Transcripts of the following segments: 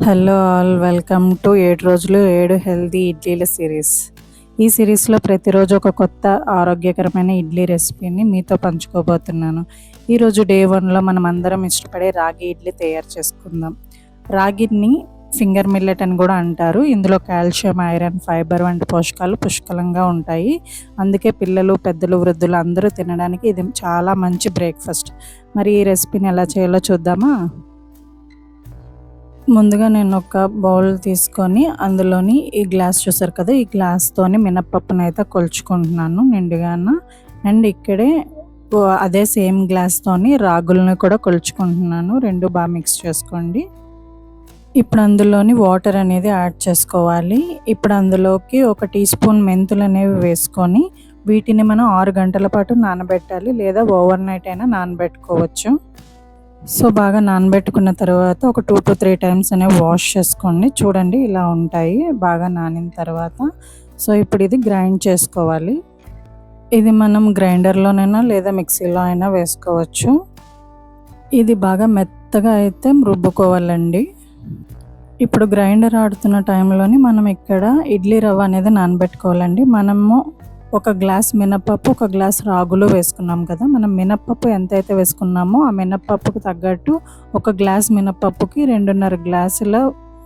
Hello all, welcome to 7 రోజులు 7 healthy ఇడ్లీల series. ఈ సిరీస్లో ప్రతిరోజు ఒక కొత్త ఆరోగ్యకరమైన ఇడ్లీ రెసిపీని మీతో పంచుకోబోతున్నాను. ఈరోజు డే 1లో మనం అందరం ఇష్టపడే రాగి ఇడ్లీ తయారు చేసుకుందాం. రాగిని ఫింగర్ మిల్లెట్ అని కూడా అంటారు. ఇందులో కాల్షియం, ఐరన్, ఫైబర్ వంటి పోషకాలు పుష్కలంగా ఉంటాయి. అందుకే పిల్లలు, పెద్దలు, వృద్ధులు అందరూ తినడానికి ఇది చాలా మంచి బ్రేక్ఫాస్ట్. మరి ఈ రెసిపీని ఎలా చేయాలో చూద్దామా? ముందుగా నేను ఒక బౌల్ తీసుకొని అందులోని ఈ గ్లాస్ చూసారు కదా, ఈ గ్లాస్తోని మినప్పప్పును అయితే కొలుచుకుంటున్నాను నిండుగాన. అండ్ ఇక్కడే అదే సేమ్ గ్లాస్తోని రాగులను కూడా కొలుచుకుంటున్నాను. రెండు బాగా మిక్స్ చేసుకోండి. ఇప్పుడు అందులోని వాటర్ అనేది యాడ్ చేసుకోవాలి. ఇప్పుడు అందులోకి ఒక టీ స్పూన్ మెంతులు అనేవి వేసుకొని వీటిని మనం 6 గంటల పాటు నానబెట్టాలి, లేదా ఓవర్ నైట్ అయినా నానబెట్టుకోవచ్చు. సో బాగా నానబెట్టుకున్న తర్వాత ఒక 2 to 3 టైమ్స్ అనేవి వాష్ చేసుకోండి. చూడండి ఇలా ఉంటాయి బాగా నానిన తర్వాత. సో ఇప్పుడు ఇది గ్రైండ్ చేసుకోవాలి. ఇది మనం గ్రైండర్లోనైనా లేదా మిక్సీలో అయినా వేసుకోవచ్చు. ఇది బాగా మెత్తగా అయితే రుబ్బుకోవాలండి. ఇప్పుడు గ్రైండర్ ఆడుతున్న టైంలోని మనం ఇక్కడ ఇడ్లీ రవ్వ అనేది నానబెట్టుకోవాలండి. మనము ఒక గ్లాస్ మినపప్పు, ఒక గ్లాస్ రాగులు వేసుకున్నాం కదా. మనం మినపప్పు ఎంతైతే వేసుకున్నామో ఆ మినపప్పుకు తగ్గట్టు ఒక గ్లాస్ మినపప్పుకి 2.5 గ్లాసుల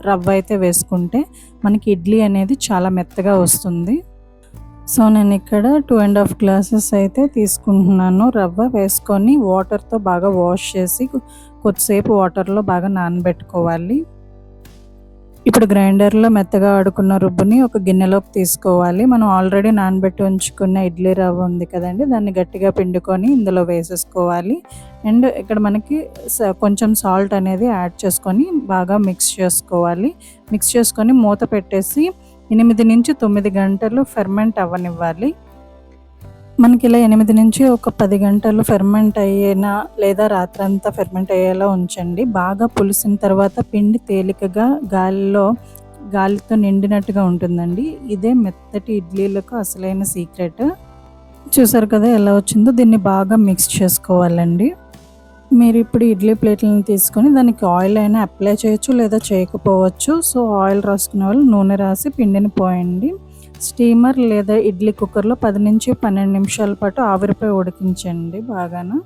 రవ్వ అయితే వేసుకుంటే మనకి ఇడ్లీ అనేది చాలా మెత్తగా వస్తుంది. సో నేను ఇక్కడ 2.5 గ్లాసెస్ అయితే తీసుకుంటున్నాను. రవ్వ వేసుకొని వాటర్తో బాగా వాష్ చేసి కొద్దిసేపు వాటర్లో బాగా నానబెట్టుకోవాలి. ఇప్పుడు గ్రైండర్లో మెత్తగా ఆడుకున్న రుబ్బుని ఒక గిన్నెలోకి తీసుకోవాలి. మనం ఆల్రెడీ నానబెట్టి ఉంచుకున్న ఇడ్లీ రవ్వ ఉంది కదండి, దాన్ని గట్టిగా పిండుకొని ఇందులో వేసేసుకోవాలి. అండ్ ఇక్కడ మనకి కొంచెం సాల్ట్ అనేది యాడ్ చేసుకొని బాగా మిక్స్ చేసుకోవాలి. మిక్స్ చేసుకొని మూత పెట్టేసి 8 నుంచి 9 గంటలు ఫెర్మెంట్ అవ్వనివ్వాలి. మనకి ఇలా 8 నుంచి ఒక 10 గంటలు ఫెర్మెంట్ అయ్యేనా లేదా రాత్రంతా ఫెర్మెంట్ అయ్యేలా ఉంచండి. బాగా పులిసిన తర్వాత పిండి తేలికగా గాలితో నిండినట్టుగా ఉంటుందండి. ఇదే మెత్తటి ఇడ్లీలకు అసలైన సీక్రెట్. చూసారు కదా ఎలా వచ్చిందో. దీన్ని బాగా మిక్స్ చేసుకోవాలండి. మీరు ఇప్పుడు ఇడ్లీ ప్లేట్లను తీసుకొని దానికి ఆయిల్ అయినా అప్లై చేయొచ్చు, లేదా చేయకపోవచ్చు. సో ఆయిల్ రాసుకునే వాళ్ళు నూనె రాసి పిండిని పోయండి. స్టీమర్ లేదా ఇడ్లీ కుక్కర్లో 10 నుంచి 12 నిమిషాల పాటు ఆవిరిపై ఉడికించండి. బాగాను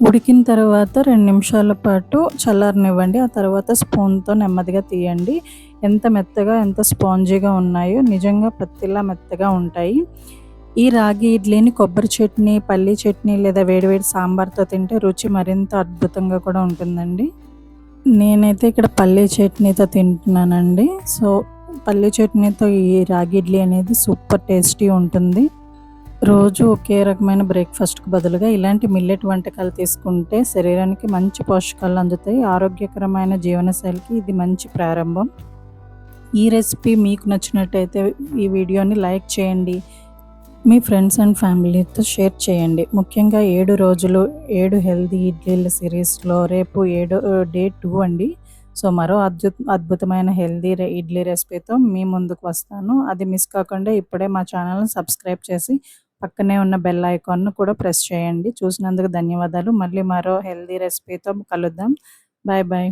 ఉడికిన తర్వాత 2 నిమిషాల పాటు చల్లారనివ్వండి. ఆ తర్వాత స్పూన్తో నెమ్మదిగా తీయండి. ఎంత మెత్తగా, ఎంత స్పాంజీగా ఉన్నాయో, నిజంగా పత్తిలా మెత్తగా ఉంటాయి. ఈ రాగి ఇడ్లీని కొబ్బరి చట్నీ, పల్లీ చట్నీ లేదా వేడివేడి సాంబార్తో తింటే రుచి మరింత అద్భుతంగా కూడా ఉంటుందండి. నేనైతే ఇక్కడ పల్లీ చట్నీతో తింటున్నానండి. సో పల్లీ చట్నీతో ఈ రాగి ఇడ్లీ అనేది సూపర్ టేస్టీ ఉంటుంది. రోజు ఒకే రకమైన బ్రేక్ఫాస్ట్కి బదులుగా ఇలాంటి మిల్లెట్ వంటకాలు తీసుకుంటే శరీరానికి మంచి పోషకాలు అందుతాయి. ఆరోగ్యకరమైన జీవనశైలికి ఇది మంచి ప్రారంభం. ఈ రెసిపీ మీకు నచ్చినట్టయితే ఈ వీడియోని లైక్ చేయండి, మీ ఫ్రెండ్స్ అండ్ ఫ్యామిలీతో షేర్ చేయండి. ముఖ్యంగా 7 రోజులు 7 హెల్తీ ఇడ్లీల సిరీస్లో రేపు డే 2 అండి. సో మరో అద్భుతమైన హెల్తీ ఇడ్లీ రెసిపీతో మీ ముందుకు వస్తాను. అది మిస్ కాకుండా ఇప్పుడే మా ఛానల్ని సబ్స్క్రైబ్ చేసి పక్కనే ఉన్న బెల్ ఐకాన్ను కూడా ప్రెస్ చేయండి. చూసినందుకు ధన్యవాదాలు. మళ్ళీ మరో హెల్తీ రెసిపీతో కలుద్దాం. Bye bye.